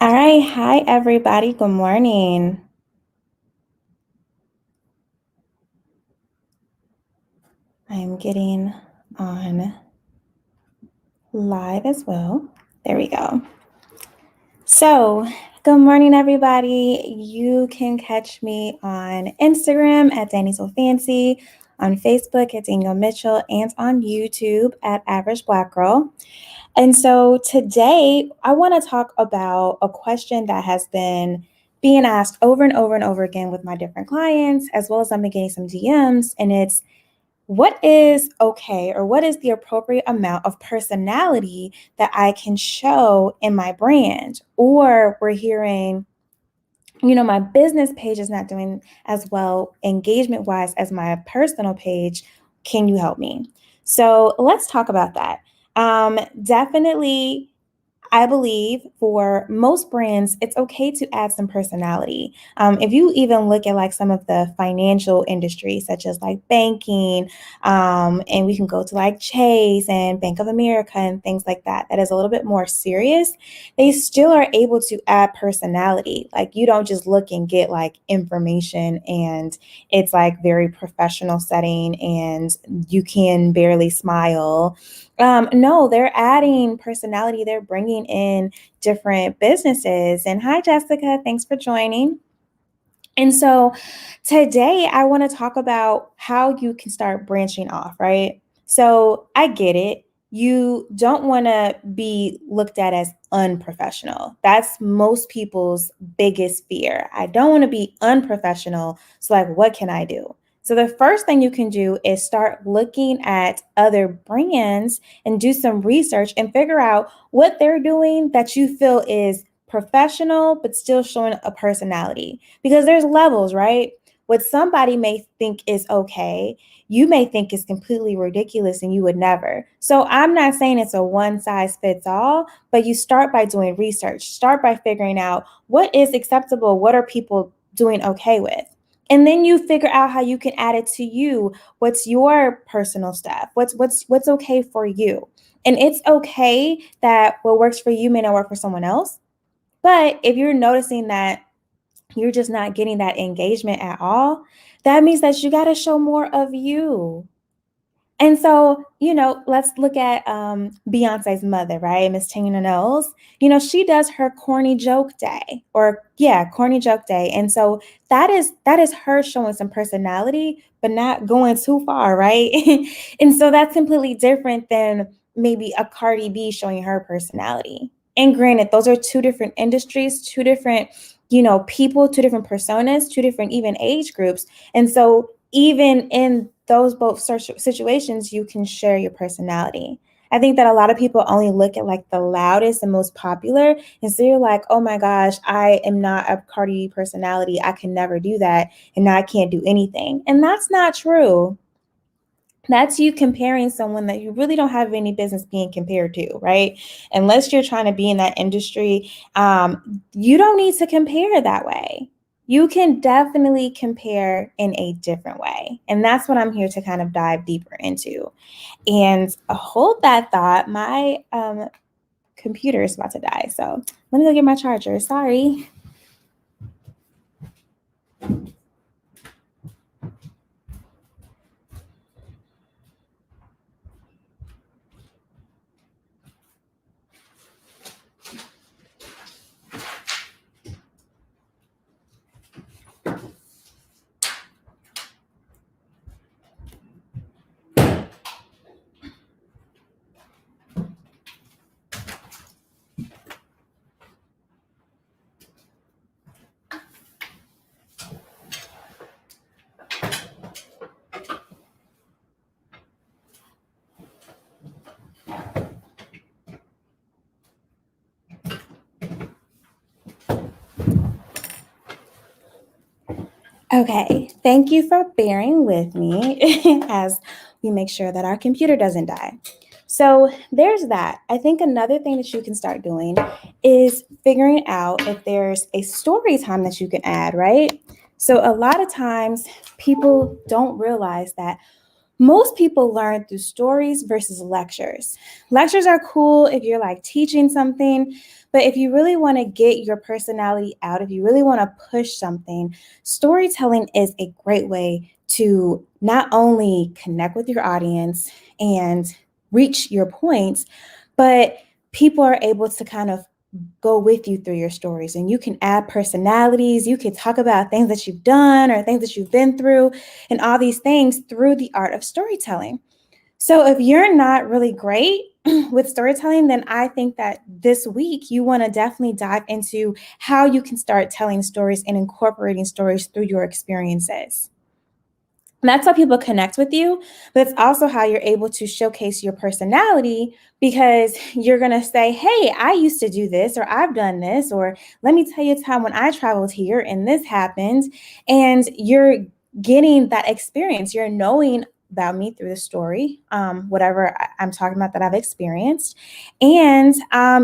All right. Hi, everybody. Good morning. I'm getting on live as well. There we go. So, good morning, everybody. You can catch me on Instagram at Danny So Fancy, on Facebook at Daniel Mitchell, and on YouTube at Average Black Girl. And so today I want to talk about a question that has been being asked over and over and over again with my different clients, as well as I've been getting some DMs, and it's what is okay or what is the appropriate amount of personality that I can show in my brand? Or we're hearing, my business page is not doing as well engagement wise as my personal page. Can you help me? So let's talk about that. Definitely I believe for most brands, it's okay to add some personality. If you even look at like some of the financial industries, such as like banking, and we can go to like Chase and Bank of America and things like that, that is a little bit more serious, they still are able to add personality. Like you don't just look and get like information and it's like very professional setting and you can barely smile. No, they're adding personality. They're bringing in different businesses. And hi, Jessica. Thanks for joining. And so today I want to talk about how you can start branching off, right? So I get it. You don't want to be looked at as unprofessional. That's most people's biggest fear. I don't want to be unprofessional. So, like, what can I do? So, the first thing you can do is start looking at other brands and do some research and figure out what they're doing that you feel is professional, but still showing a personality because there's levels, right? What somebody may think is okay, you may think is completely ridiculous and you would never. So I'm not saying it's a one size fits all, but you start by doing research, start by figuring out what is acceptable, what are people doing okay with. And then you figure out how you can add it to you. What's your personal stuff? What's okay for you? And it's okay that what works for you may not work for someone else. But if you're noticing that you're just not getting that engagement at all, that means that you got to show more of you. And so, let's look at Beyonce's mother, right? Miss Tina Knowles. She does her corny joke day, or yeah, corny joke day. And so that is her showing some personality, but not going too far, right? And so that's completely different than maybe a Cardi B showing her personality. And granted, those are two different industries, two different, people, two different personas, two different even age groups. And so even in those both situations, you can share your personality. I think that a lot of people only look at like the loudest and most popular. And so you're like, oh my gosh, I am not a Cardi personality. I can never do that. And now I can't do anything. And that's not true. That's you comparing someone that you really don't have any business being compared to, right? Unless you're trying to be in that industry, you don't need to compare that way. You can definitely compare in a different way. And that's what I'm here to kind of dive deeper into. And hold that thought. My computer is about to die. So let me go get my charger. Sorry. Okay, thank you for bearing with me as we make sure that our computer doesn't die. So there's that. I think another thing that you can start doing is figuring out if there's a story time that you can add, right? So a lot of times people don't realize that Most people learn through stories versus lectures. Lectures are cool if you're like teaching something, but if you really want to get your personality out, if you really want to push something, storytelling is a great way to not only connect with your audience and reach your points, but people are able to kind of go with you through your stories, and you can add personalities. You can talk about things that you've done or things that you've been through and all these things through the art of storytelling. So if you're not really great with storytelling, then I think that this week you want to definitely dive into how you can start telling stories and incorporating stories through your experiences. That's how people connect with you, but it's also how you're able to showcase your personality, because you're going to say, hey, I used to do this, or I've done this, or let me tell you a time when I traveled here and this happened. And you're getting that experience. You're knowing about me through the story, whatever I'm talking about that I've experienced. And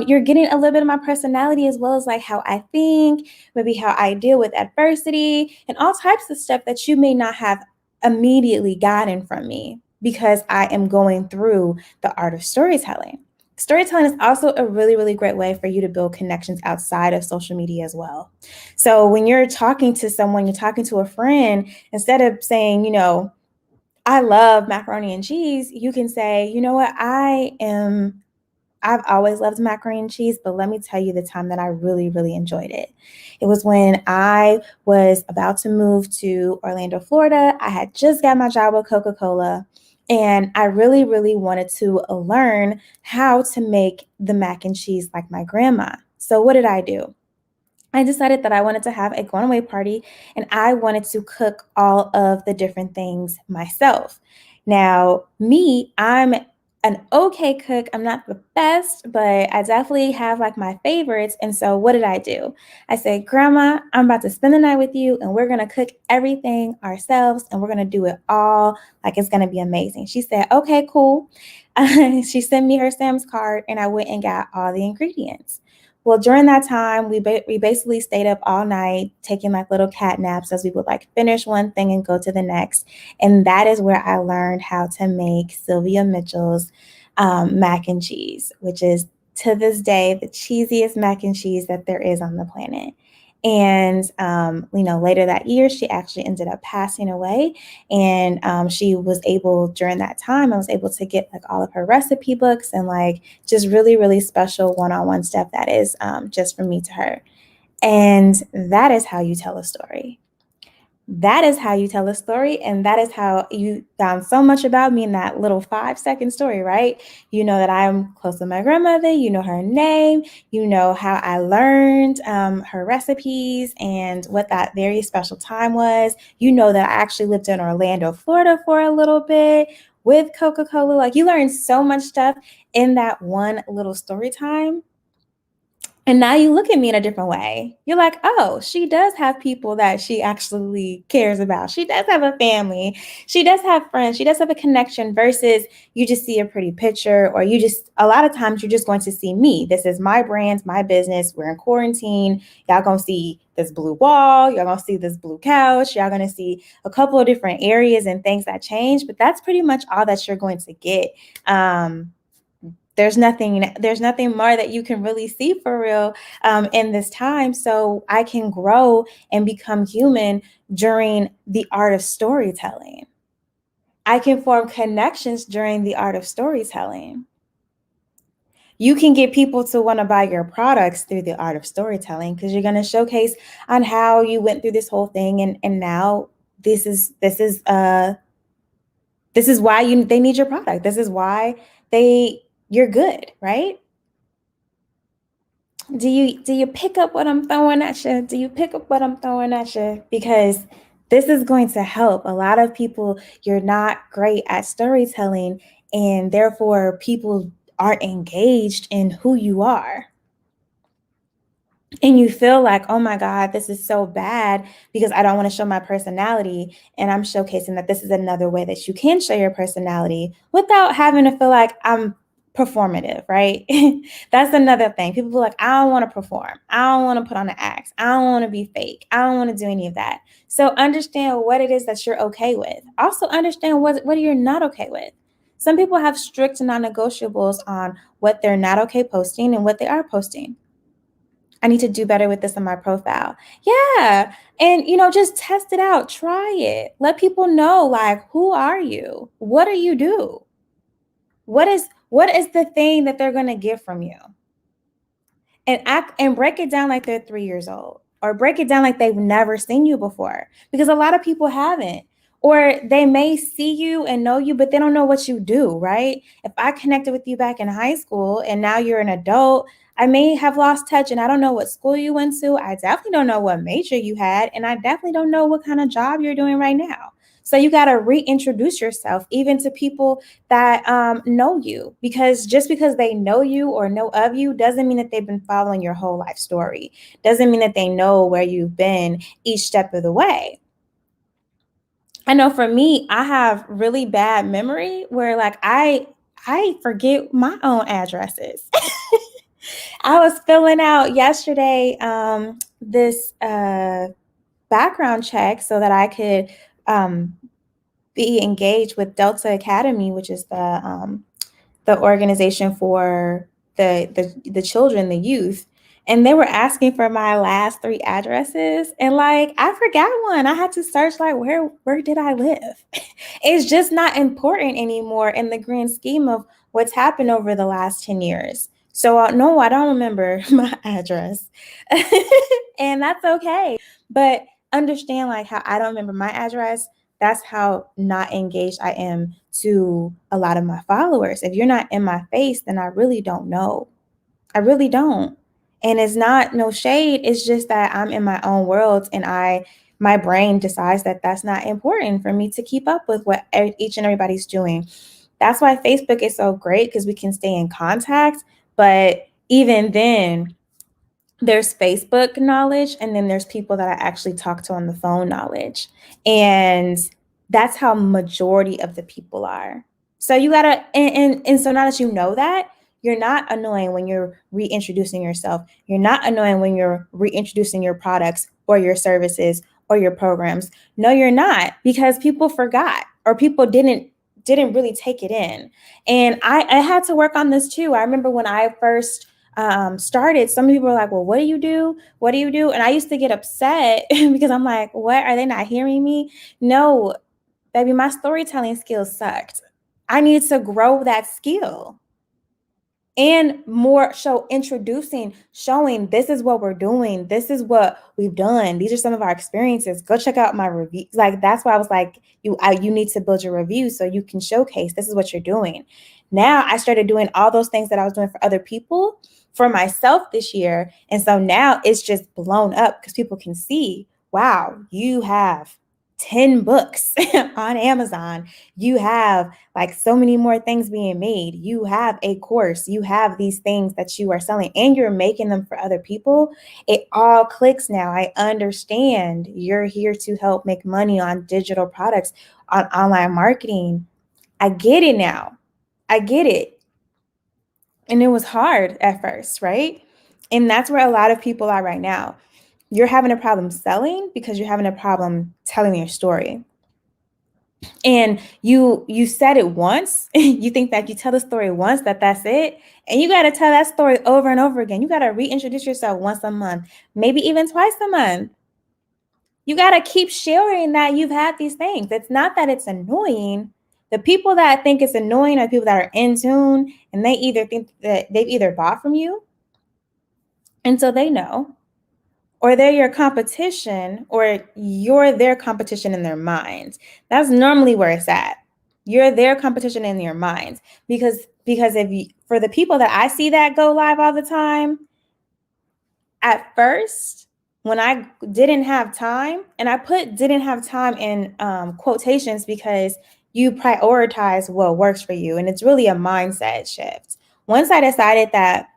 you're getting a little bit of my personality, as well as like how I think, maybe how I deal with adversity, and all types of stuff that you may not have immediately gotten from me, because I am going through the art of storytelling. Storytelling is also a really, really great way for you to build connections outside of social media as well. So when you're talking to someone, you're talking to a friend, instead of saying, I love macaroni and cheese, you can say, you know what, I've always loved macaroni and cheese, but let me tell you the time that I really, really enjoyed it. It was when I was about to move to Orlando, Florida. I had just got my job with Coca-Cola, and I really, really wanted to learn how to make the mac and cheese like my grandma. So what did I do? I decided that I wanted to have a going away party, and I wanted to cook all of the different things myself. Now, me, I'm an okay cook. I'm not the best, but I definitely have like my favorites. And so, what did I do? I said, Grandma, I'm about to spend the night with you, and we're going to cook everything ourselves, and we're going to do it all like it's going to be amazing. She said, okay, cool. She sent me her Sam's card, and I went and got all the ingredients. Well, during that time, we basically stayed up all night, taking like little cat naps as we would like finish one thing and go to the next. And that is where I learned how to make Sylvia Mitchell's mac and cheese, which is to this day the cheesiest mac and cheese that there is on the planet. And later that year, she actually ended up passing away. And she was able, during that time, I was able to get like all of her recipe books and like just really, really special one-on-one stuff that is just from me to her. And that is how you tell a story. That is how you tell a story. And that is how you found so much about me in that little 5-second story, right? You know that I'm close to my grandmother. You know her name. You know how I learned her recipes and what that very special time was. You know that I actually lived in Orlando, Florida for a little bit with Coca-Cola. Like, you learn so much stuff in that one little story time. And now you look at me in a different way. You're like, oh, she does have people that she actually cares about. She does have a family. She does have friends. She does have a connection, versus you just see a pretty picture, or a lot of times you're just going to see me. This is my brand, my business. We're in quarantine. Y'all going to see this blue wall. Y'all going to see this blue couch. Y'all going to see a couple of different areas and things that change, but that's pretty much all that you're going to get. There's nothing more that you can really see for real in this time. So I can grow and become human during the art of storytelling. I can form connections during the art of storytelling. You can get people to want to buy your products through the art of storytelling, because you're going to showcase on how you went through this whole thing, and now this is why they need your product. This is why you're good, right? Do you pick up what I'm throwing at you? Do you pick up what I'm throwing at you? Because this is going to help a lot of people. You're not great at storytelling, and therefore people aren't engaged in who you are. And you feel like, oh my God, this is so bad because I don't want to show my personality. And I'm showcasing that this is another way that you can show your personality without having to feel like I'm performative, right? That's another thing. People be like, I don't want to perform. I don't want to put on an act. I don't want to be fake. I don't want to do any of that. So understand what it is that you're okay with. Also understand what you're not okay with. Some people have strict non-negotiables on what they're not okay posting and what they are posting. I need to do better with this on my profile. Yeah. And, just test it out. Try it. Let people know, like, who are you? What do you do? What is the thing that they're going to get from you? And act and break it down like they're 3 years old, or break it down like they've never seen you before, because a lot of people haven't. Or they may see you and know you, but they don't know what you do, right? If I connected with you back in high school and now you're an adult, I may have lost touch and I don't know what school you went to. I definitely don't know what major you had. And I definitely don't know what kind of job you're doing right now. So you got to reintroduce yourself even to people that know you, because just because they know you or know of you doesn't mean that they've been following your whole life story. Doesn't mean that they know where you've been each step of the way. I know for me, I have really bad memory where like I forget my own addresses. I was filling out yesterday this background check so that I could be engaged with Delta Academy, which is the organization for the children, the youth. And they were asking for my last 3 addresses. And like, I forgot one. I had to search like, where did I live? It's just not important anymore in the grand scheme of what's happened over the last 10 years. So no, I don't remember my address. And that's okay. But understand like how I don't remember my address. That's how not engaged I am to a lot of my followers. If you're not in my face, then I really don't know. I really don't. And it's not no shade. It's just that I'm in my own world and my brain decides that that's not important for me to keep up with what each and everybody's doing. That's why Facebook is so great, because we can stay in contact. But even then, there's Facebook knowledge, and then there's people that I actually talk to on the phone knowledge. And that's how majority of the people are. So you gotta, and so now that you know that, you're not annoying when you're reintroducing yourself. You're not annoying when you're reintroducing your products or your services or your programs. No, you're not, because people forgot, or people didn't really take it in. And I had to work on this too. I remember when I first started, some people were like, well, what do you do? What do you do? And I used to get upset because I'm like, what? Are they not hearing me? No, baby, my storytelling skills sucked. I needed to grow that skill. And more showing this is what we're doing. This is what we've done. These are some of our experiences. Go check out my review. Like, that's why I was like, you need to build your review so you can showcase this is what you're doing. Now I started doing all those things that I was doing for other people for myself this year. And so now it's just blown up because people can see, wow, you have 10 books on Amazon. You have like so many more things being made. You have a course. You have these things that you are selling and you're making them for other people. It all clicks now. I understand you're here to help make money on digital products, on online marketing. I get it now. I get it. And it was hard at first, right? And that's where a lot of people are right now. You're having a problem selling because you're having a problem telling your story. And you said it once. You think that you tell the story once, that's it. And you got to tell that story over and over again. You got to reintroduce yourself once a month, maybe even twice a month. You got to keep sharing that you've had these things. It's not that it's annoying. The people that think it's annoying are people that are in tune, and they either think that they've either bought from you, and so they know, or they're your competition, or you're their competition in their minds. That's normally where it's at. You're their competition in your minds, because if you, for the people that I see that go live all the time, at first, when I didn't have time, and I put didn't have time in quotations because you prioritize what works for you, and it's really a mindset shift. Once I decided that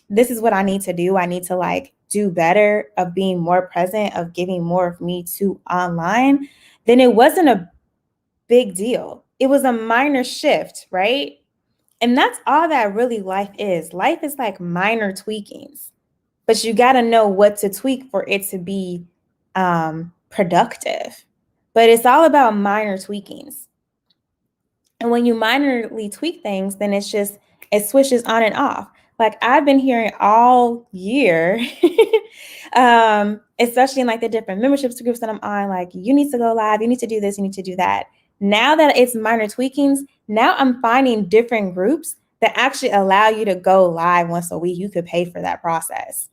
this is what I need to do, I need to like do better of being more present, of giving more of me to online, then it wasn't a big deal. It was a minor shift, right? And that's all that really life is. Life is like minor tweakings, but you got to know what to tweak for it to be productive. But it's all about minor tweakings. And when you minorly tweak things, then it switches on and off. Like I've been hearing all year, especially in like the different memberships groups that I'm on, like you need to go live, you need to do this, you need to do that. Now that it's minor tweakings, now I'm finding different groups that actually allow you to go live once a week. You could pay for that process.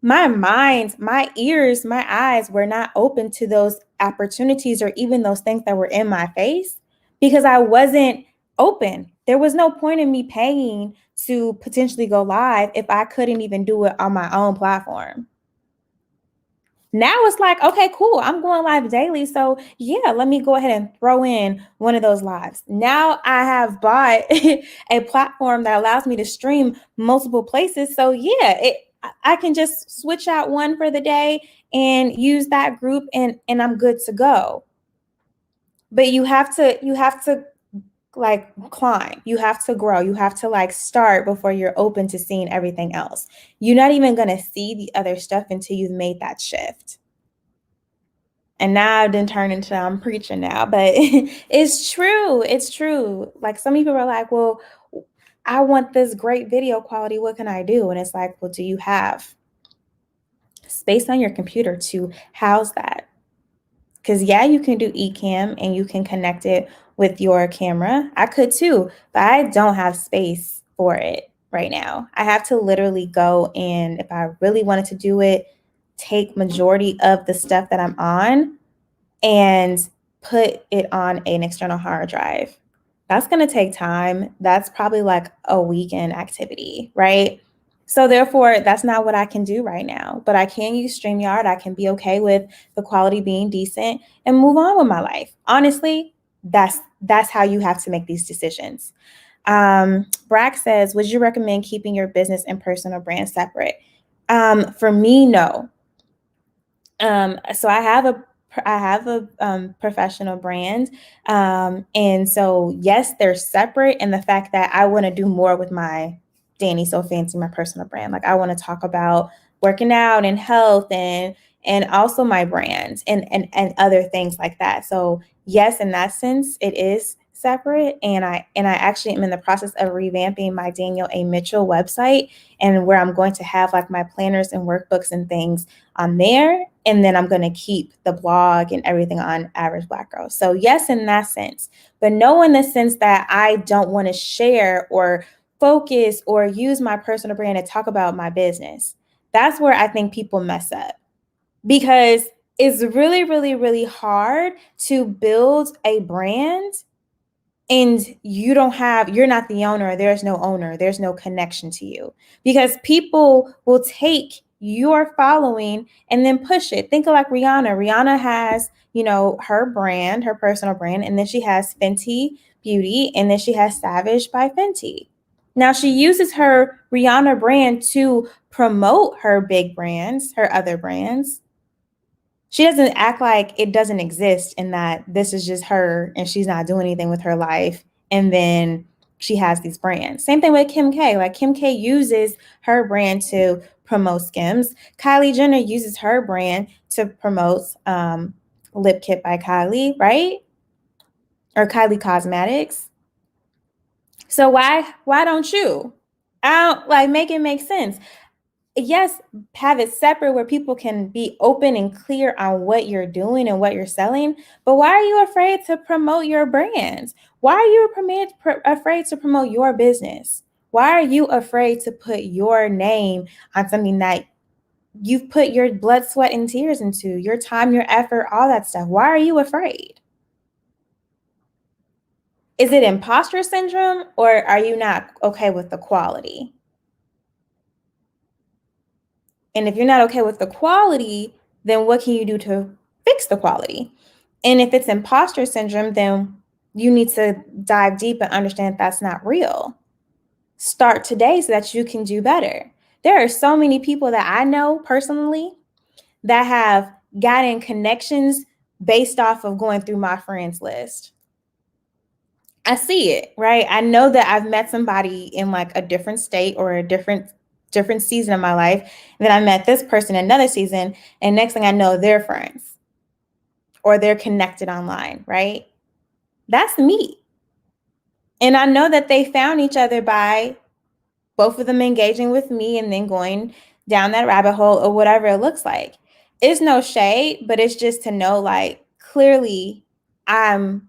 My mind, my ears, my eyes were not open to those opportunities or even those things that were in my face because I wasn't open. There was no point in me paying to potentially go live if I couldn't even do it on my own platform. Now it's like, okay, cool. I'm going live daily. So yeah, let me go ahead and throw in one of those lives. Now I have bought a platform that allows me to stream multiple places. So yeah, I can just switch out one for the day and use that group and I'm good to go. But you have to like climb. You have to grow. You have to like start before you're open to seeing everything else. You're not even going to see the other stuff until you've made that shift. And now I've been turned into I'm preaching now, but it's true. It's true. Like some people are like, well, I want this great video quality. What can I do? And it's like, well, do you have space on your computer to house that? Because yeah, you can do eCam and you can connect it with your camera. I could too, but I don't have space for it right now. I have to literally go and if I really wanted to do it, take majority of the stuff that I'm on and put it on an external hard drive. That's going to take time. That's probably like a weekend activity, right? So therefore, that's not what I can do right now. But I can use StreamYard. I can be okay with the quality being decent and move on with my life. Honestly, that's how you have to make these decisions. Brack says, would you recommend keeping your business and personal brand separate? For me, no. So I have a professional brand. And so, yes, they're separate. And the fact that I want to do more with my Danny So Fancy, my personal brand. Like I want to talk about working out and health and also my brand and other things like that. So yes, in that sense, it is separate. And I actually am in the process of revamping my Daniel A. Mitchell website and where I'm going to have like my planners and workbooks and things on there. And then I'm going to keep the blog and everything on Average Black Girl. So yes, in that sense, but no in the sense that I don't want to share or focus or use my personal brand to talk about my business. That's where I think people mess up because it's really, really, really hard to build a brand and you're not the owner, there's no owner, there's no connection to you because people will take your following and then push it. Think of like Rihanna. Rihanna has, her brand, her personal brand, and then she has Fenty Beauty, and then she has Savage by Fenty. Now she uses her Rihanna brand to promote her big brands, her other brands. She doesn't act like it doesn't exist and that this is just her and she's not doing anything with her life. And then she has these brands. Same thing with Kim K. Like Kim K uses her brand to promote Skims. Kylie Jenner uses her brand to promote Lip Kit by Kylie, right? Or Kylie Cosmetics. So why don't you? I don't like make it make sense. Yes, have it separate where people can be open and clear on what you're doing and what you're selling. But why are you afraid to promote your brands? Why are you afraid to promote your business? Why are you afraid to put your name on something that you've put your blood, sweat, and tears into, your time, your effort, all that stuff? Why are you afraid? Is it imposter syndrome or are you not okay with the quality? And if you're not okay with the quality, then what can you do to fix the quality? And if it's imposter syndrome, then you need to dive deep and understand that's not real. Start today so that you can do better. There are so many people that I know personally that have gotten connections based off of going through my friends list. I see it, right? I know that I've met somebody in like a different state or a different season of my life. And then I met this person in another season, and next thing I know, they're friends or they're connected online, right? That's me. And I know that they found each other by both of them engaging with me and then going down that rabbit hole or whatever it looks like. It's no shade, but it's just to know like clearly I'm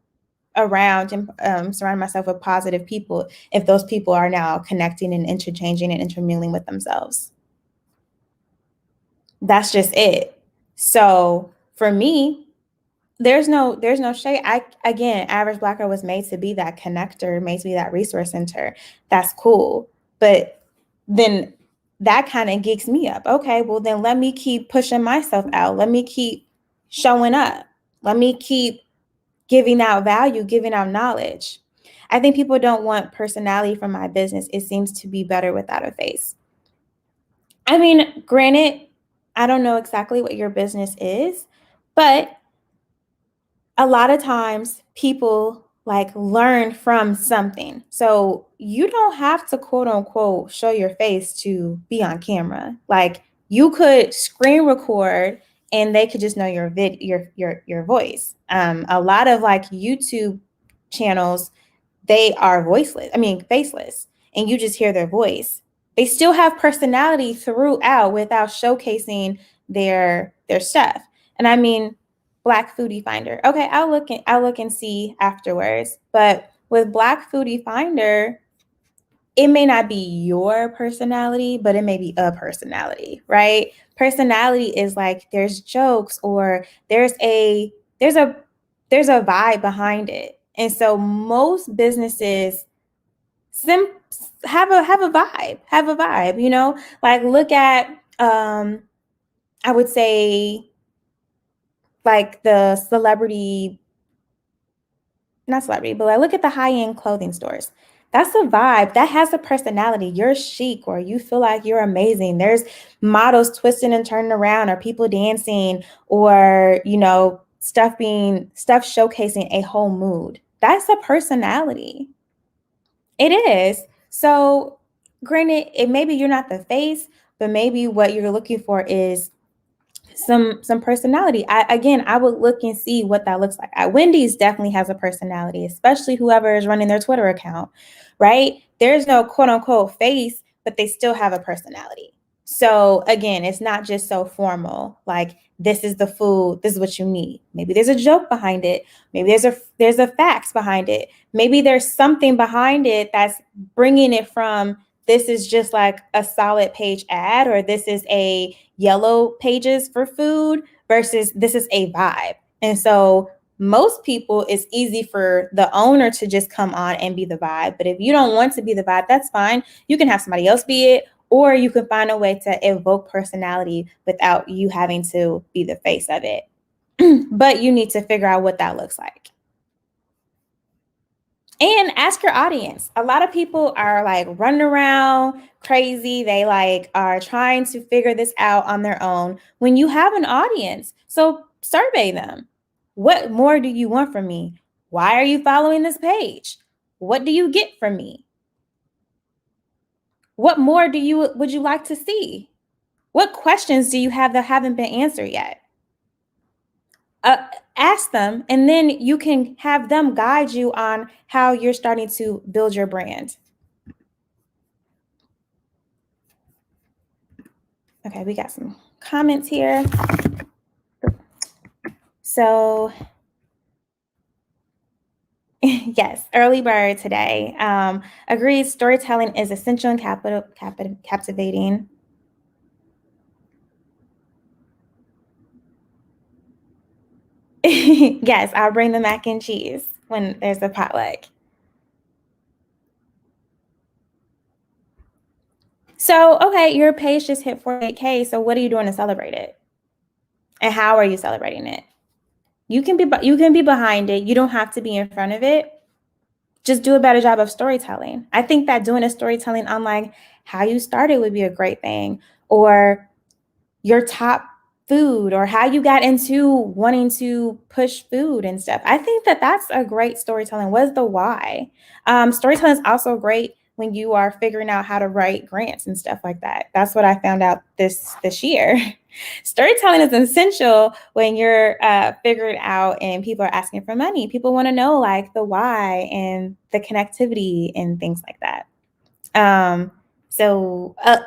around and surround myself with positive people if those people are now connecting and interchanging and intermingling with themselves. That's just it. So for me, there's no shade. I again, Average Black Girl was made to be that connector, made to be that resource center. That's cool. But then that kind of geeks me up. Okay, well then let me keep pushing myself out. Let me keep showing up. Let me keep giving out value, giving out knowledge. I think people don't want personality from my business. It seems to be better without a face. I mean, granted, I don't know exactly what your business is, but a lot of times people like learn from something. So you don't have to quote unquote show your face to be on camera. Like you could screen record and they could just know your voice. A lot of like YouTube channels, they are faceless, and you just hear their voice. They still have personality throughout without showcasing their stuff. And I mean, Black Foodie Finder. Okay, I'll look and see afterwards. But with Black Foodie Finder, it may not be your personality, but it may be a personality, right? Personality is like there's jokes or there's a there's a vibe behind it. And so most businesses sim have a vibe, you know? Like look at I would say like the celebrity, not celebrity, but like look at the high-end clothing stores. That's a vibe. That has a personality. You're chic or you feel like you're amazing. There's models twisting and turning around or people dancing or, stuff showcasing a whole mood. That's a personality. It is. So, granted, it maybe you're not the face, but maybe what you're looking for is some personality. I would look and see what that looks like. Wendy's definitely has a personality, especially whoever is running their Twitter account, right? There's no quote unquote face, but they still have a personality. So again, it's not just so formal. Like this is the food, this is what you need. Maybe there's a joke behind it. Maybe there's a facts behind it. Maybe there's something behind it that's bringing it from this is just like a solid page ad or this is a yellow pages for food versus this is a vibe. And so most people, it's easy for the owner to just come on and be the vibe. But if you don't want to be the vibe, that's fine. You can have somebody else be it, or you can find a way to evoke personality without you having to be the face of it. But you need to figure out what that looks like. And ask your audience. A lot of people are like running around crazy. They like are trying to figure this out on their own when you have an audience. So survey them. What more do you want from me? Why are you following this page? What do you get from me? What more would you like to see? What questions do you have that haven't been answered yet? Ask them, and then you can have them guide you on how you're starting to build your brand. Okay, we got some comments here. So, yes, early bird today. Agreed, storytelling is essential and captivating. Yes, I'll bring the mac and cheese when there's a potluck. So, okay, your page just hit 48K. So, what are you doing to celebrate it? And how are you celebrating it? You can be behind it. You don't have to be in front of it. Just do a better job of storytelling. I think that doing a storytelling on like how you started would be a great thing, or your top food or how you got into wanting to push food and stuff. I think that that's a great storytelling. What is the why? Storytelling is also great when you are figuring out how to write grants and stuff like that. That's what I found out this year. Storytelling is essential when you're figuring out and people are asking for money. People want to know like the why and the connectivity and things like that.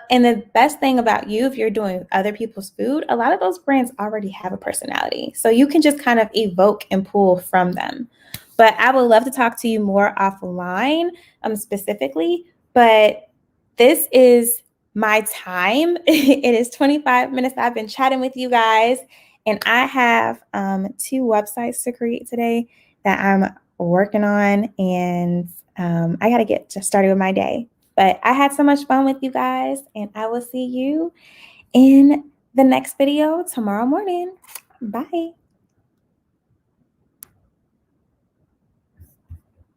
And the best thing about you, if you're doing other people's food, a lot of those brands already have a personality. So you can just kind of evoke and pull from them. But I would love to talk to you more offline, specifically. But this is my time. It is 25 minutes. I've been chatting with you guys, and I have 2 websites to create today that I'm working on, and I got to get just started with my day. But I had so much fun with you guys, and I will see you in the next video tomorrow morning. Bye.